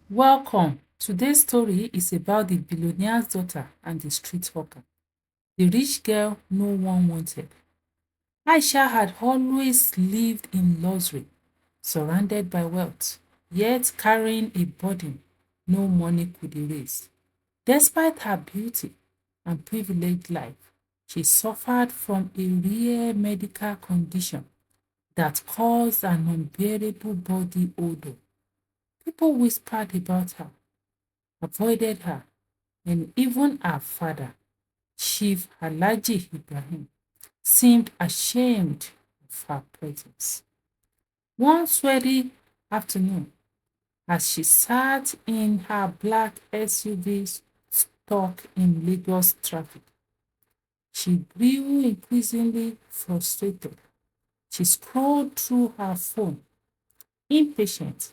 Welcome. Today's story is about the billionaire's daughter and the street hawker, the rich girl no one wanted. Aisha had always lived in luxury, surrounded by wealth, yet carrying a burden no money could erase. Despite her beauty and privileged life, she suffered from a rare medical condition that caused an unbearable body odor. People whispered about her, avoided her, and even her father, Chief Alhaji Ibrahim, seemed ashamed of her presence. One sweaty afternoon, as she sat in her black SUV stuck in Lagos traffic, she grew increasingly frustrated. She scrolled through her phone, impatient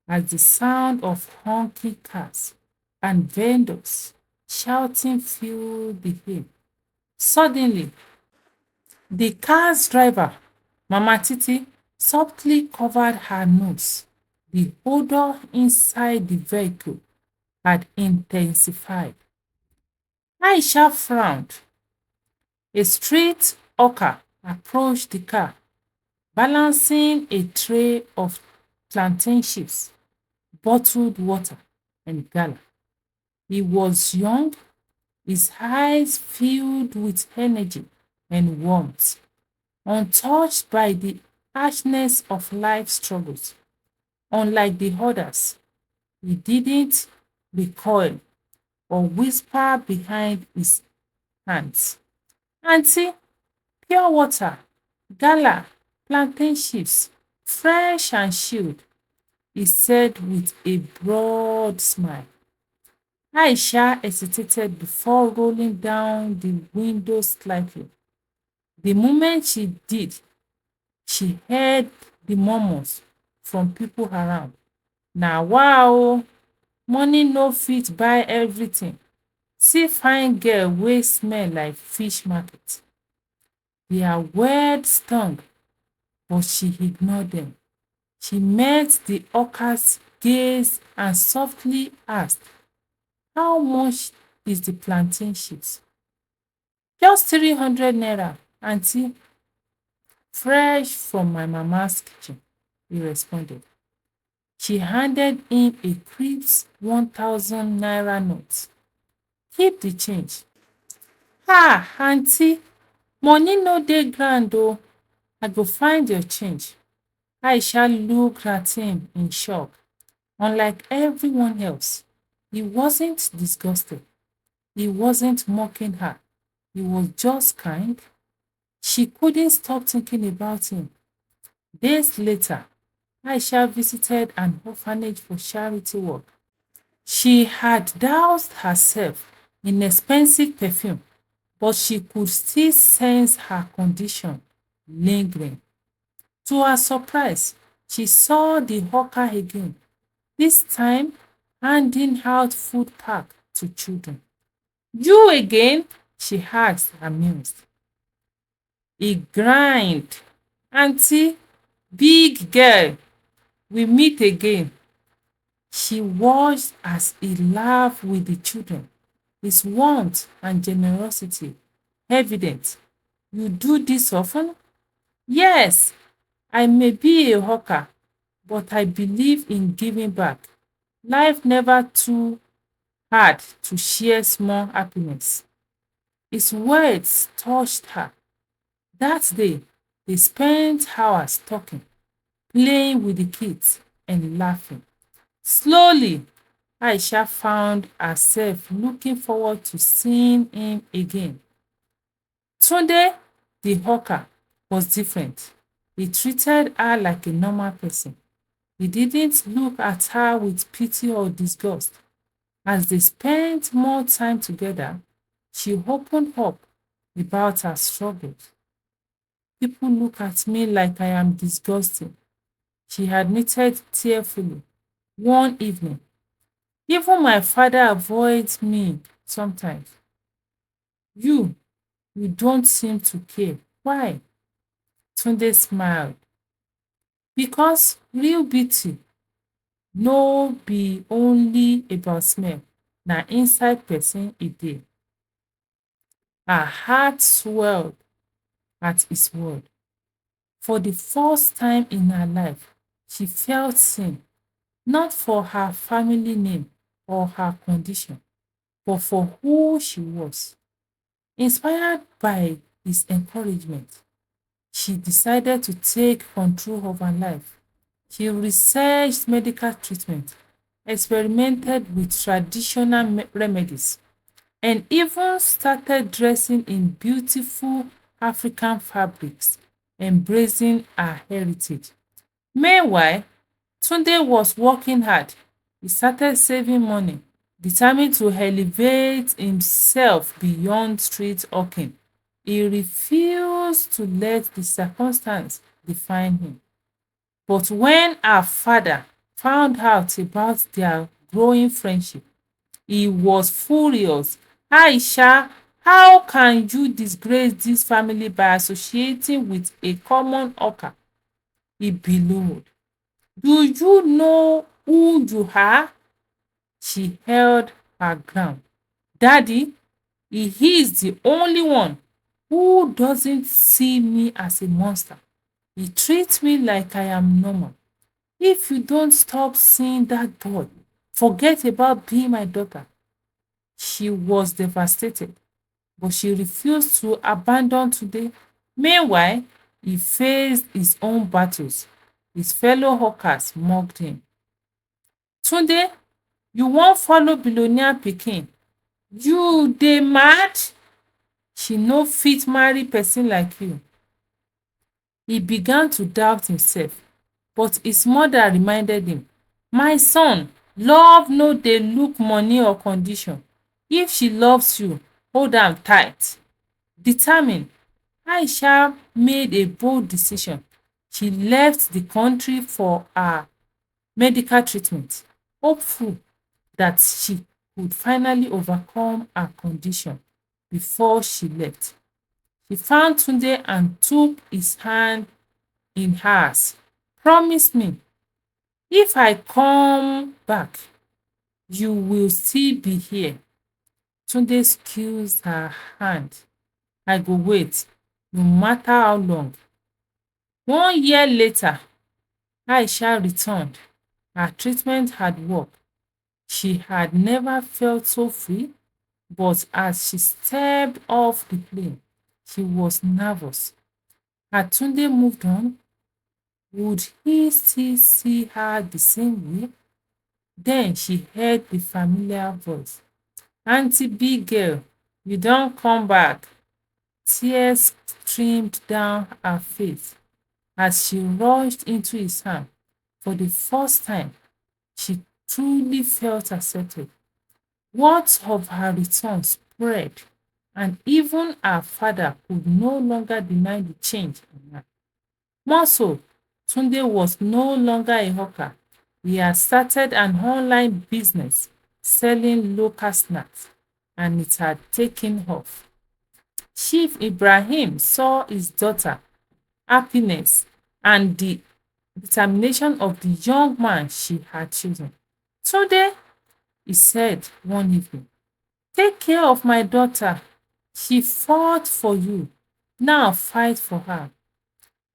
as the sound of honking cars and vendors shouting filled the air. Suddenly, the car's driver, Mama Titi, softly covered her nose. The odor inside the vehicle had intensified. Aisha frowned. A street hawker approached the car, balancing a tray of plantain chips, bottled water, and gala. He was young, his eyes filled with energy and warmth, untouched by the harshness of life struggles. Unlike the others, he didn't recoil or whisper behind his hands. Auntie, pure water, gala, plantain chips, fresh and chilled, he said with a broad smile. Aisha hesitated before rolling down the window slightly. The moment she did, she heard the murmurs from people around. Na wow, money no fit buy everything. See fine girl wey smell like fish market. Their words stung, but she ignored them. She met the hawker's gaze and softly asked, how much is the plantain chips? Just 300 naira, aunty, fresh from my mama's kitchen, he responded. She handed him a crisp 1,000 naira note. Keep the change. Ah, aunty, money no dey ground o. I go find your change. Aisha looked at him in shock. Unlike everyone else, he wasn't disgusted. He wasn't mocking her. He was just kind. She couldn't stop thinking about him. Days later, Aisha visited an orphanage for charity work. She had doused herself in expensive perfume, but she could still sense her condition lingering. To her surprise, she saw the hawker again, this time handing out food pack to children. You again? She asked, amused. He grinned. Auntie, big girl, we meet again. She watched as he laughed with the children, his warmth and generosity evident. You do this often? Yes, I may be a hawker, but I believe in giving back. Life never too hard to share small happiness. His words touched her. That day, they spent hours talking, playing with the kids, and laughing. Slowly, Aisha found herself looking forward to seeing him again. Tunde, the hawker, was different. He treated her like a normal person. He didn't look at her with pity or disgust. As they spent more time together, she opened up about her struggles. People look at me like I am disgusting, she admitted tearfully. One evening, even my father avoids me sometimes. You, you don't seem to care. Why? Tunde smiled. Because real beauty no be only about smell, na inside person e dey. Her heart swelled at his word. For the first time in her life, she felt seen, not for her family name or her condition, but for who she was. Inspired by his encouragement, she decided to take control of her life. She researched medical treatment, experimented with traditional remedies, and even started dressing in beautiful African fabrics, embracing her heritage. Meanwhile, Tunde was working hard. He started saving money, determined to elevate himself beyond street hawking. He refused to let the circumstance define him. But when her father found out about their growing friendship, he was furious. Aisha, how can you disgrace this family by associating with a common hawker? He bellowed. Do you know who you are? She held her ground. Daddy, he is the only one who doesn't see me as a monster. He treats me like I am normal. If you don't stop seeing that boy, forget about being my daughter. She was devastated, but she refused to abandon today. Meanwhile, he faced his own battles. His fellow hawkers mocked him. Tunde, you wan follow billionaire pikin? You dey mad? She no fit marry person like you. He began to doubt himself, but his mother reminded him, my son, love no dey look money or condition. If she loves you, hold am tight. Determined, Aisha made a bold decision. She left the country for her medical treatment, hopeful that she could finally overcome her condition. Before she left, she found Tunde and took his hand in hers. Promise me, if I come back, you will still be here. Tunde squeezed her hand. I go wait, no matter how long. 1 year later, Aisha returned. Her treatment had worked. She had never felt so free, but as she stepped off the plane, she was nervous. Had Tunde moved on? Would he still see her the same way? Then she heard the familiar voice. Auntie big girl, you don't come back. Tears streamed down her face as she rushed into his arms. For the first time, she truly felt accepted. Words of her return spread, and even her father could no longer deny the change in her. More so, Tunde was no longer a hawker. He had started an online business selling local snacks, and it had taken off. Chief Ibrahim saw his daughter happiness and the determination of the young man she had chosen. Today, he said one evening, take care of my daughter. She fought for you. Now fight for her.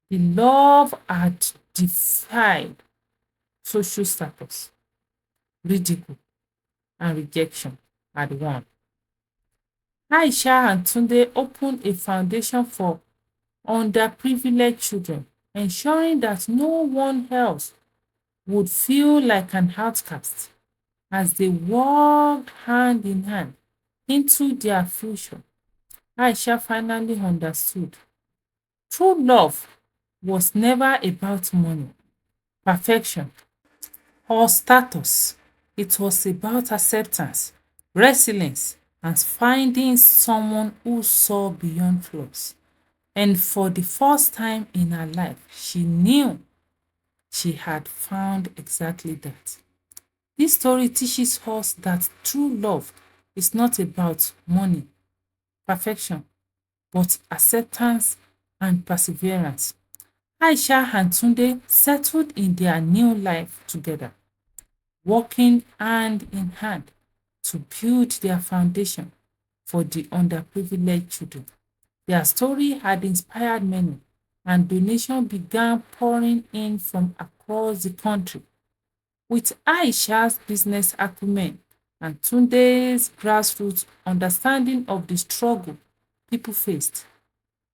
The love had defied social status, ridicule, and rejection had won. Aisha and Tunde opened a foundation for underprivileged children, ensuring that no one else would feel like an outcast as they walked hand in hand into their future. Aisha finally understood true love was never about money, perfection, or status. It was about acceptance, resilience, and finding someone who saw beyond flaws. And for the first time in her life, she knew she had found exactly that. This story teaches us that true love is not about money, perfection, but acceptance and perseverance. Aisha and Tunde settled in their new life together. working hand in hand to build their foundation for the underprivileged children. Their story had inspired many, and donations began pouring in from across the country. With Aisha's business acumen and Tunde's grassroots understanding of the struggle people faced,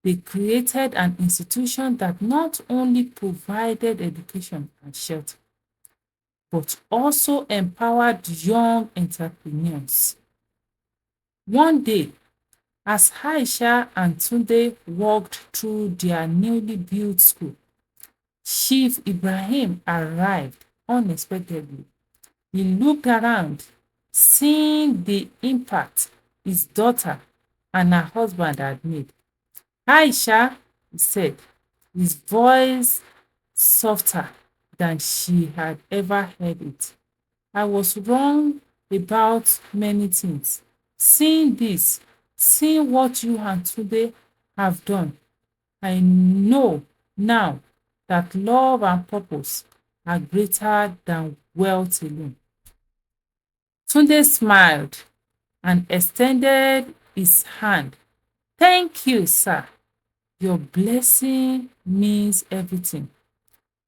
they created an institution that not only provided education and shelter, but also empowered young entrepreneurs. One day, as Aisha and Tunde walked through their newly built school, Chief Ibrahim arrived unexpectedly. He looked around, seeing the impact his daughter and her husband had made. Aisha, he said, his voice softer than she had ever heard it. I was wrong about many things. Seeing this, seeing what you and Tunde have done, I know now that love and purpose are greater than wealth alone. Tunde smiled and extended his hand. Thank you, sir. Your blessing means everything.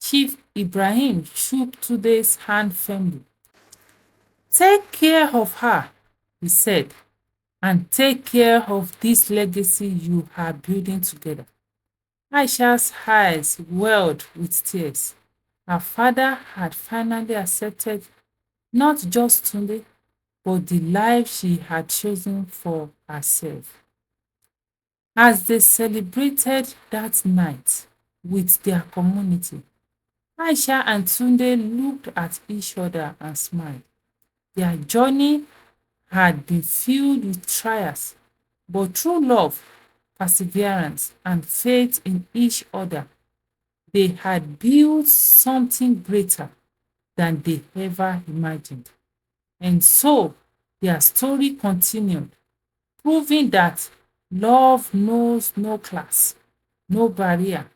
Chief Ibrahim shook Tunde's hand firmly. Take care of her, he said, and take care of this legacy you are building together. Aisha's eyes welled with tears. Her father had finally accepted not just Tunde, but the life she had chosen for herself. As they celebrated that night with their community, Aisha and Tunde looked at each other and smiled. Their journey had been filled with trials, but through love, perseverance, and faith in each other, they had built something greater than they ever imagined. And so their story continued, proving that love knows no class, no barrier,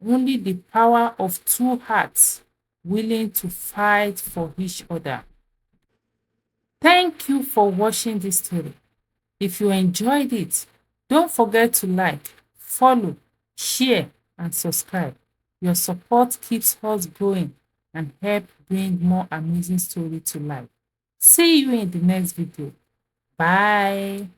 only the power of two hearts willing to fight for each other. Thank you for watching this story. If you enjoyed it, don't forget to like, follow, share, and subscribe. Your support keeps us growing and help bring more amazing stories to life. See you in the next video. Bye.